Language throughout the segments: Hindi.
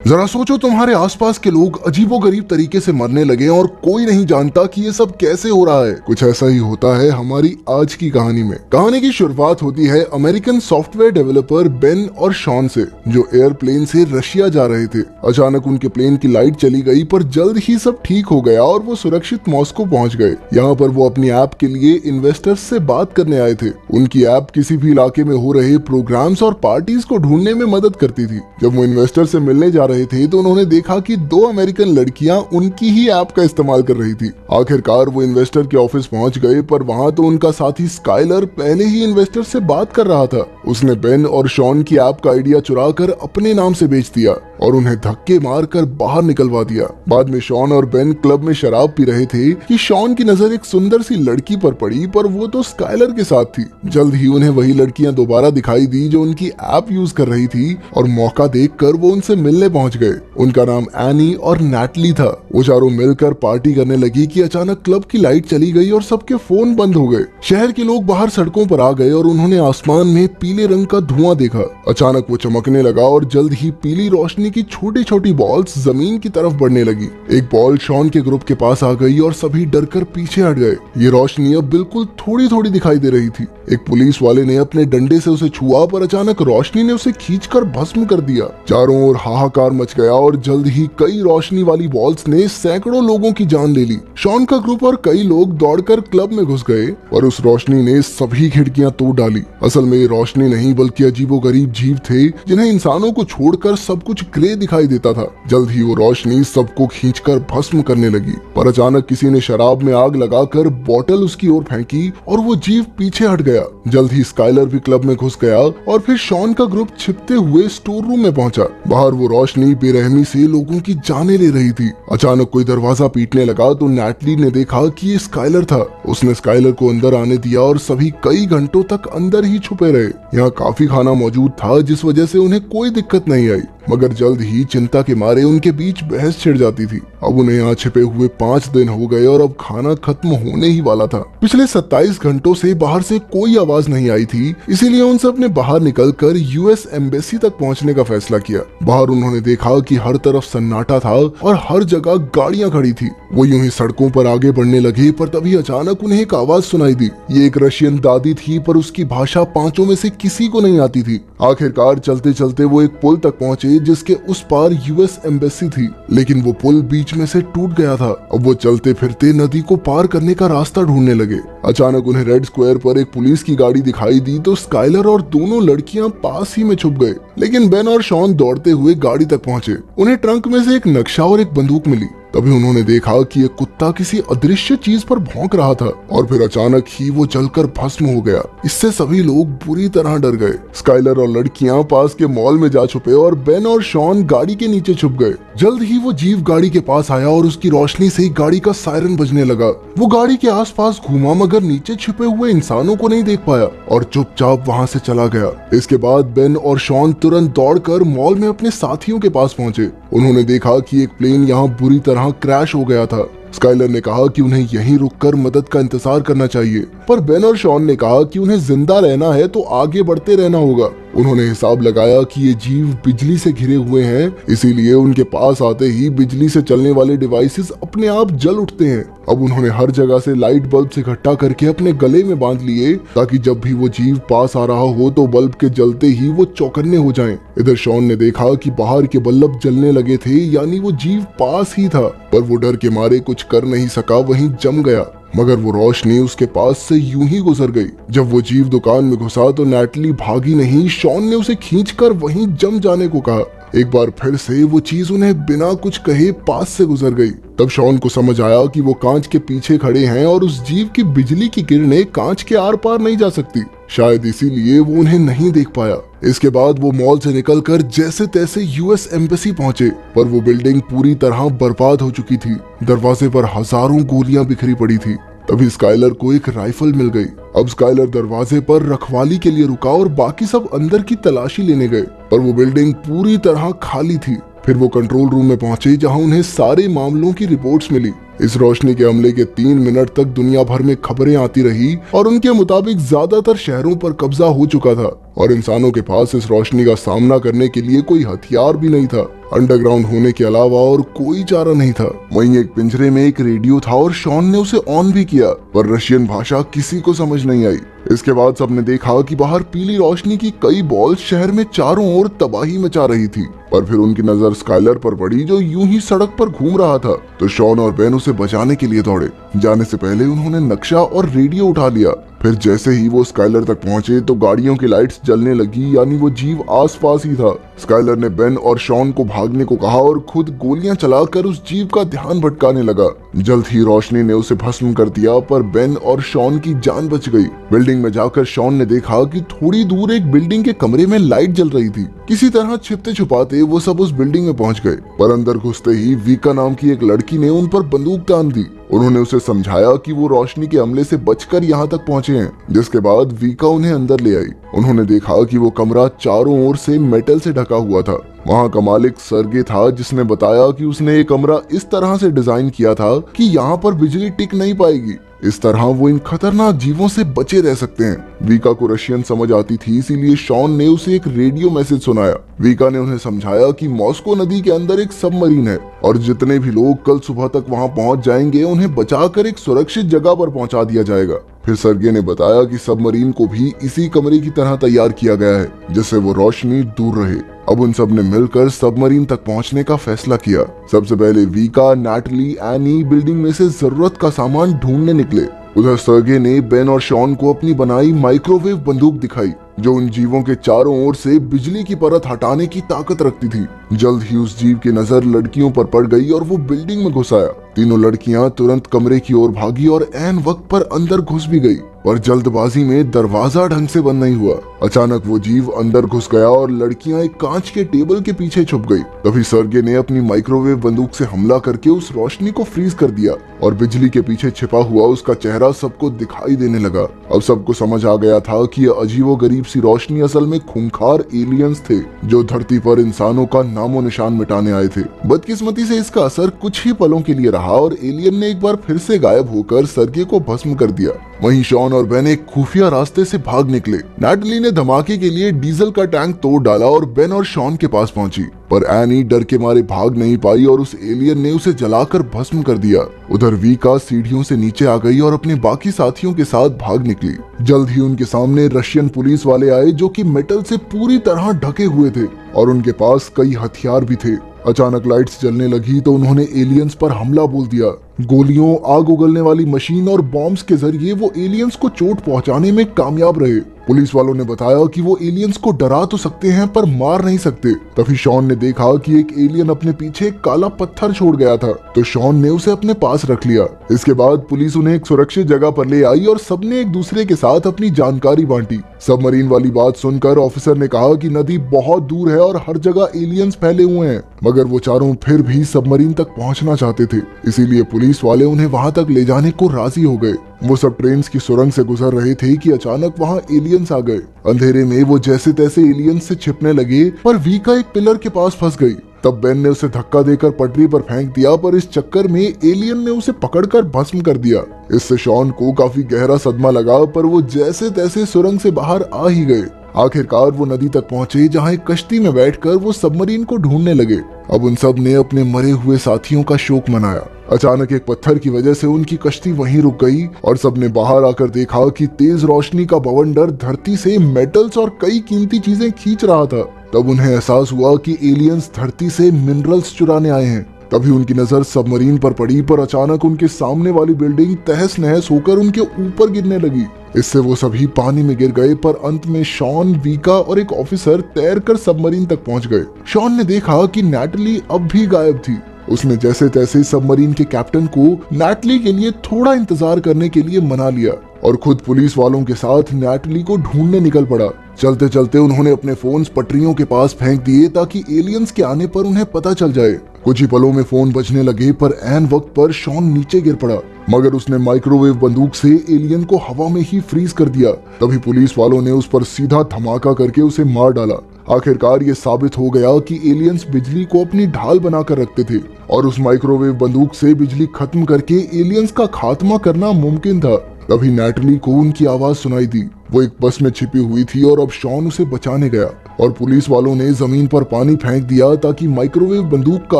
जरा सोचो, तुम्हारे आसपास के लोग अजीबोगरीब तरीके से मरने लगे और कोई नहीं जानता कि ये सब कैसे हो रहा है। कुछ ऐसा ही होता है हमारी आज की कहानी में। कहानी की शुरुआत होती है अमेरिकन सॉफ्टवेयर डेवलपर बेन और शॉन से, जो एयरप्लेन से रशिया जा रहे थे। अचानक उनके प्लेन की लाइट चली गई, पर जल्द ही सब ठीक हो गया और वो सुरक्षित मॉस्को पहुंच गए। यहाँ पर वो अपनी ऐप के लिए इन्वेस्टर्स से बात करने आए थे। उनकी ऐप किसी भी इलाके में हो रहे प्रोग्राम्स और पार्टीज को ढूंढने में मदद करती थी। जब वो इन्वेस्टर से मिलने जा रहे थे तो उन्होंने देखा कि 2 अमेरिकन लड़कियां उनकी ही ऐप का इस्तेमाल कर रही थी। आखिरकार वो इन्वेस्टर के ऑफिस पहुंच गए, पर वहां तो उनका साथी स्काइलर पहले ही इन्वेस्टर से बात कर रहा था। उसने बेन और शॉन की ऐप का आइडिया चुराकर अपने नाम से बेच दिया और उन्हें धक्के मारकर बाहर निकलवा दिया। बाद में शॉन और बेन क्लब में शराब पी रहे थे कि शॉन की नजर एक सुंदर सी लड़की पर पड़ी, पर वो तो स्काइलर के साथ थी। जल्द ही उन्हें वही लड़कियां दोबारा दिखाई दी जो उनकी ऐप यूज कर रही थी, और मौका देखकर वो उनसे मिलने पहुंच गए। उनका नाम एनी और नैटली था। वो चारों मिलकर पार्टी करने लगी कि अचानक क्लब की लाइट चली गई और सबके फोन बंद हो गए। शहर के लोग बाहर सड़कों पर आ गए और उन्होंने आसमान में पीले रंग का धुआं देखा। अचानक वो चमकने लगा और जल्द ही पीली रोशनी की छोटी छोटी बॉल्स जमीन की तरफ बढ़ने लगी। एक बॉल शॉन के ग्रुप के पास आ गई और सभी डरकर पीछे हट गए। ये रोशनी अब बिल्कुल थोड़ी थोड़ी दिखाई दे रही थी। एक पुलिस वाले ने अपने डंडे से उसे छुआ, पर अचानक रोशनी ने उसे खींचकर भस्म कर दिया। चारों ओर हाहाकार मच गया और जल्द ही कई रोशनी वाली बॉल्स ने सैकड़ों लोगों की जान ले ली। शॉन का ग्रुप और कई लोग दौड़कर क्लब में घुस गए और उस रोशनी ने सभी खिड़कियां तोड़ डाली। असल में ये रोशनी नहीं बल्कि अजीबोगरीब जीव थे, जिन्हें इंसानों को छोड़कर सब कुछ ग्रे दिखाई देता था। जल्द ही वो रोशनी सबको खींचकर भस्म करने लगी, पर अचानक किसी ने शराब में आग लगाकर बोतल उसकी ओर फेंकी और वो जीव पीछे हट गया। जल्द ही स्काइलर भी क्लब में घुस गया और फिर शॉन का ग्रुप छिपते हुए स्टोर रूम में पहुंचा। बाहर वो रोशनी बेरहमी से लोगों की जाने ले रही थी। अचानक कोई दरवाजा पीटने लगा तो नैटली ने देखा कि ये स्काइलर था। उसने स्काइलर को अंदर आने दिया और सभी कई घंटों तक अंदर ही छुपे रहे। यहाँ काफी खाना मौजूद था, जिस वजह से उन्हें कोई दिक्कत नहीं आई, मगर जल्द ही चिंता के मारे उनके बीच बहस छिड़ जाती थी। अब उन्हें यहाँ छिपे हुए 5 दिन हो गए और अब खाना खत्म होने ही वाला था। पिछले 27 घंटों से बाहर से कोई आवाज नहीं आई थी, इसीलिए उन सब ने बाहर निकलकर यूएस एम्बेसी तक पहुंचने का फैसला किया। बाहर उन्होंने देखा कि हर तरफ सन्नाटा था और हर जगह गाड़ियां खड़ी थी। वो यूं ही सड़कों पर आगे बढ़ने लगे, पर तभी अचानक उन्हें एक आवाज सुनाई दी। ये एक रशियन दादी थी, पर उसकी भाषा 5 में से किसी को नहीं आती थी। आखिरकार चलते चलते वो एक पुल तक पहुंचे जिसके उस पार यूएस एम्बेसी थी, लेकिन वो पुल बीच में से टूट गया था। अब वो चलते फिरते नदी को पार करने का रास्ता ढूंढने लगे। अचानक उन्हें रेड स्क्वायर पर एक पुलिस की गाड़ी दिखाई दी तो स्काइलर और दोनों लड़कियां पास ही में छुप गए, लेकिन बेन और शॉन दौड़ते हुए गाड़ी तक पहुंचे। उन्हें ट्रंक में से एक नक्शा और एक बंदूक मिली। तभी उन्होंने देखा कि एक कुत्ता किसी अदृश्य चीज पर भौंक रहा था और फिर अचानक ही वो जलकर भस्म हो गया। इससे सभी लोग बुरी तरह डर गए। स्काइलर और लड़कियां पास के मॉल में जा छुपे और बेन और शॉन गाड़ी के नीचे छुप गए। जल्द ही वो जीव गाड़ी के पास आया और उसकी रोशनी से गाड़ी का सायरन बजने लगा। वो गाड़ी के आसपास घूमा, मगर नीचे छिपे हुए इंसानों को नहीं देख पाया और चुपचाप वहां से चला गया। इसके बाद बेन और शॉन तुरंत दौड़कर मॉल में अपने साथियों के पास पहुंचे। उन्होंने देखा कि एक प्लेन यहाँ बुरी तरह क्रैश हो गया था। स्काइलर ने कहा कि उन्हें यहीं रुककर मदद का इंतजार करना चाहिए, पर बेन और शॉन ने कहा कि उन्हें जिंदा रहना है तो आगे बढ़ते रहना होगा। उन्होंने हिसाब लगाया कि ये जीव बिजली से घिरे हुए हैं, इसीलिए उनके पास आते ही बिजली से चलने वाले डिवाइसेस अपने आप जल उठते हैं। अब उन्होंने हर जगह से लाइट बल्ब इकट्ठा करके अपने गले में बांध लिए, ताकि जब भी वो जीव पास आ रहा हो तो बल्ब के जलते ही वो चौकन्ने हो जाएं। इधर शॉन ने देखा कि बाहर के बल्ब जलने लगे थे, यानी वो जीव पास ही था, पर वो डर के मारे कुछ कर नहीं सका, वहीं जम गया। मगर वो रोशनी उसके पास से यूं ही गुजर गई। जब वो जीव दुकान में घुसा तो नैटली भागी नहीं, शॉन ने उसे खींचकर वहीं जम जाने को कहा। एक बार फिर से वो चीज उन्हें बिना कुछ कहे पास से गुजर गई। तब शॉन को समझ आया कि वो कांच के पीछे खड़े हैं और उस जीव की बिजली की किरणें कांच के आर पार नहीं जा सकती। शायद इसीलिए वो उन्हें नहीं देख पाया। इसके बाद वो मॉल से निकलकर जैसे तैसे यूएस एम्बेसी पहुंचे, पर वो बिल्डिंग पूरी तरह बर्बाद हो चुकी थी। दरवाजे पर हजारों गोलियां बिखरी पड़ी थी। तभी स्काइलर को एक राइफल मिल गई। अब स्काइलर दरवाजे पर रखवाली के लिए रुका और बाकी सब अंदर की तलाशी लेने गए, पर वो बिल्डिंग पूरी तरह खाली थी। फिर वो कंट्रोल रूम में पहुंचे जहां उन्हें सारे मामलों की रिपोर्ट्स मिली। इस रोशनी के हमले के 3 मिनट तक दुनिया भर में खबरें आती रही और उनके मुताबिक ज्यादातर शहरों पर कब्जा हो चुका था और इंसानों के पास इस रोशनी का सामना करने के लिए कोई हथियार भी नहीं था। अंडरग्राउंड होने के अलावा और कोई चारा नहीं था। वहीं एक पिंजरे में एक रेडियो था और शॉन ने उसे ऑन भी किया, पर रशियन भाषा किसी को समझ नहीं आई। इसके बाद सबने देखा कि बाहर पीली रोशनी की कई बॉल शहर में चारों ओर तबाही मचा रही थी, पर फिर उनकी नजर स्काइलर पर पड़ी जो यूं ही सड़क पर घूम रहा था। तो शॉन और बेन उसे बचाने के लिए दौड़े। जाने से पहले उन्होंने नक्शा और रेडियो उठा लिया। फिर जैसे ही वो स्काइलर तक पहुंचे तो गाड़ियों की लाइट्स जलने लगी, यानी वो जीव आसपास ही था। स्काइलर ने बेन और शॉन को भागने को कहा और खुद गोलियां चलाकर उस जीव का ध्यान भटकाने लगा। जल्द ही रोशनी ने उसे भस्म कर दिया, पर बेन और शॉन की जान बच गई। बिल्डिंग में जाकर शॉन ने देखा कि थोड़ी दूर एक बिल्डिंग के कमरे में लाइट जल रही थी। किसी तरह छिपते छुपाते वो सब उस बिल्डिंग में पहुंच गए, पर अंदर घुसते ही वीका नाम की एक लड़की ने उन पर बंदूक तान दी। उन्होंने उसे समझाया कि वो रोशनी के हमले से बचकर यहाँ तक पहुंचे हैं, जिसके बाद वीका उन्हें अंदर ले आई। उन्होंने देखा कि वो कमरा चारों ओर से मेटल से ढका हुआ था। वहाँ का मालिक सर्गे था, जिसने बताया कि उसने ये कमरा इस तरह से डिजाइन किया था कि यहाँ पर बिजली टिक नहीं पाएगी। इस तरह वो इन खतरनाक जीवों से बचे रह सकते हैं। वीका को रशियन समझ आती थी, इसीलिए शॉन ने उसे एक रेडियो मैसेज सुनाया। वीका ने उन्हें समझाया कि मॉस्को नदी के अंदर एक सबमरीन है और जितने भी लोग कल सुबह तक वहां पहुंच जाएंगे उन्हें बचाकर एक सुरक्षित जगह पर पहुंचा दिया जाएगा। फिर सर्गे ने बताया कि सबमरीन को भी इसी कमरे की तरह तैयार किया गया है, जिससे वो रोशनी दूर रहे। अब उन सब ने मिलकर सबमरीन तक पहुंचने का फैसला किया। सबसे पहले वीका, नैटली, एनी बिल्डिंग में से जरूरत का सामान ढूंढने निकले। उधर सर्गे ने बेन और शॉन को अपनी बनाई माइक्रोवेव बंदूक दिखाई, जो उन जीवों के चारों ओर से बिजली की परत हटाने की ताकत रखती थी। जल्द ही उस जीव की नजर लड़कियों पर पड़ गई और वो बिल्डिंग में घुस आया। तीनों लड़कियां तुरंत कमरे की ओर भागी और ऐन वक्त पर अंदर घुस भी गई, और जल्दबाजी में दरवाजा ढंग से बंद नहीं हुआ। अचानक वो जीव अंदर घुस गया और लड़कियां एक कांच के टेबल के पीछे छुप गई। तभी सर्गे ने अपनी माइक्रोवेव बंदूक से हमला करके उस रोशनी को फ्रीज कर दिया और बिजली के पीछे छिपा हुआ उसका चेहरा सबको दिखाई देने लगा। अब सबको समझ आ गया था कि ये अजीबोगरीब सी रोशनी असल में खूंखार एलियंस थे, जो धरती पर इंसानों का नामो निशान मिटाने आए थे। बदकिस्मती से इसका असर कुछ ही पलों के लिए रहा और एलियन ने एक बार फिर से गायब होकर सर्गे को भस्म कर दिया। वहीं शॉन और बेन एक खुफिया रास्ते से भाग निकले। नैटली ने धमाके के लिए डीजल का टैंक तोड़ डाला और बेन और शॉन के पास पहुंची, पर एनी डर के मारे भाग नहीं पाई और उस एलियन ने उसे जलाकर भस्म कर दिया। उधर वीका सीढ़ियों से नीचे आ गई और अपने बाकी साथियों के साथ भाग निकली। जल्द ही उनके सामने रशियन पुलिस वाले आए, जो कि मेटल से पूरी तरह ढके हुए थे और उनके पास कई हथियार भी थे। अचानक लाइट्स जलने लगी तो उन्होंने एलियंस पर हमला बोल दिया। गोलियों, आग उगलने वाली मशीन और बॉम्ब्स के जरिए वो एलियंस को चोट पहुंचाने में कामयाब रहे। पुलिस वालों ने बताया कि वो एलियंस को डरा तो सकते हैं पर मार नहीं सकते। तभी शॉन ने देखा कि एक एलियन अपने पीछे एक काला पत्थर छोड़ गया था, तो शॉन ने उसे अपने पास रख लिया। इसके बाद पुलिस उन्हें एक सुरक्षित जगह पर ले आई और सबने एक दूसरे के साथ अपनी जानकारी बांटी। सबमरीन वाली बात सुनकर ऑफिसर ने कहा कि नदी बहुत दूर है और हर जगह एलियंस फैले हुए हैं, मगर वो चारों फिर भी सबमरीन तक पहुंचना चाहते थे, इसीलिए पुलिस वाले उन्हें वहां तक ले जाने को राजी हो गए। वो सब ट्रेन की सुरंग से गुजर रहे थे कि अचानक वहां एलियंस आ गए। अंधेरे में वो जैसे तैसे एलियंस से छिपने लगे, पर वीका एक पिलर के पास फंस गई। तब बेन ने उसे धक्का देकर पटरी पर फेंक दिया, पर इस चक्कर में एलियन ने उसे पकड़कर भस्म कर दिया। इससे शॉन को काफी गहरा सदमा लगा, पर वो जैसे तैसे सुरंग से बाहर आ ही गए। आखिरकार वो नदी तक पहुंचे, जहां एक कश्ती में बैठकर वो सबमरीन को ढूंढने लगे। अब उन सब ने अपने मरे हुए साथियों का शोक मनाया। अचानक एक पत्थर की वजह से उनकी कश्ती वहीं रुक गई और सबने बाहर आकर देखा कि तेज रोशनी का बवंडर धरती से मेटल्स और कई कीमती चीजें खींच रहा था। तब उन्हें एहसास हुआ कि एलियंस धरती से मिनरल्स चुराने आए हैं। तभी उनकी नजर सबमरीन पर पड़ी, पर अचानक उनके सामने वाली बिल्डिंग तहस नहस होकर उनके ऊपर गिरने लगी। इससे वो सभी पानी में गिर गए, पर अंत में शॉन, वीका और एक ऑफिसर तैरकर सबमरीन तक पहुंच गए। शॉन ने देखा कि नैटली अब भी गायब थी। उसने जैसे तैसे सबमरीन के कैप्टन को नैटली के लिए थोड़ा इंतजार करने के लिए मना लिया और खुद पुलिस वालों के साथ नैटली को ढूंढने निकल पड़ा। चलते चलते उन्होंने अपने फोन्स पटरियों के पास फेंक दिए ताकि एलियंस के आने पर उन्हें पता चल जाए। कुछ ही पलों में फोन बजने लगे, पर ऐन वक्त पर शॉन नीचे गिर पड़ा। मगर उसने माइक्रोवेव बंदूक से एलियन को हवा में ही फ्रीज कर दिया। तभी पुलिस वालों ने उस पर सीधा धमाका करके उसे मार डाला। आखिरकार ये साबित हो गया कि एलियंस बिजली को अपनी ढाल बनाकर रखते थे और उस माइक्रोवेव बंदूक से बिजली खत्म करके एलियंस का खात्मा करना मुमकिन था। तभी नैटली को उनकी आवाज सुनाई दी। वो एक बस में छिपी हुई थी और अब शॉन उसे बचाने गया और पुलिस वालों ने जमीन पर पानी फेंक दिया ताकि माइक्रोवेव बंदूक का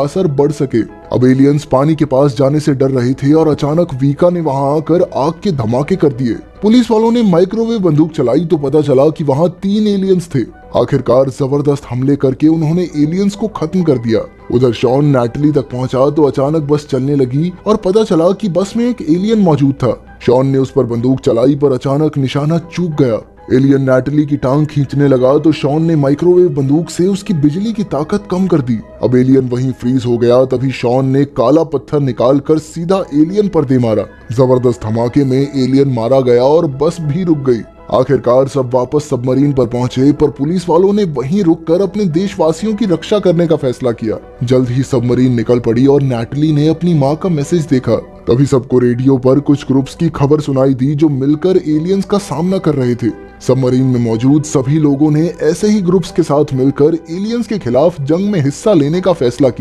असर बढ़ सके। अब एलियंस पानी के पास जाने से डर रहे थे और अचानक वीका ने वहां आकर आग के धमाके कर दिए। पुलिस वालों ने माइक्रोवेव बंदूक चलाई तो पता चला कि वहां 3 एलियंस थे। आखिरकार जबरदस्त हमले करके उन्होंने एलियंस को खत्म कर दिया। उधर शॉन नैटली तक पहुंचा तो अचानक बस चलने लगी और पता चला कि बस में एक एलियन मौजूद था। शॉन ने उस पर बंदूक चलाई पर अचानक निशाना चूक गया। एलियन नैटली की टांग खींचने लगा तो शॉन ने माइक्रोवेव बंदूक से उसकी बिजली की ताकत कम कर दी। अब एलियन वहीं फ्रीज हो गया। तभी शॉन ने काला पत्थर निकालकर सीधा एलियन पर दे मारा। जबरदस्त धमाके में एलियन मारा गया और बस भी रुक गई। आखिरकार सब वापस सबमरीन पर पहुंचे पर पुलिस वालों ने वहीं रुककर अपने देशवासियों की रक्षा करने का फैसला किया। जल्द ही सबमरीन निकल पड़ी और नैटली ने अपनी मां का मैसेज देखा। तभी सबको रेडियो पर कुछ ग्रुप्स की खबर सुनाई दी जो मिलकर एलियंस का सामना कर रहे थे। सबमरीन में मौजूद सभी लोगों ने ऐसे ही ग्रुप्स के साथ मिलकर एलियंस के खिलाफ जंग में हिस्सा लेने का फैसला किया।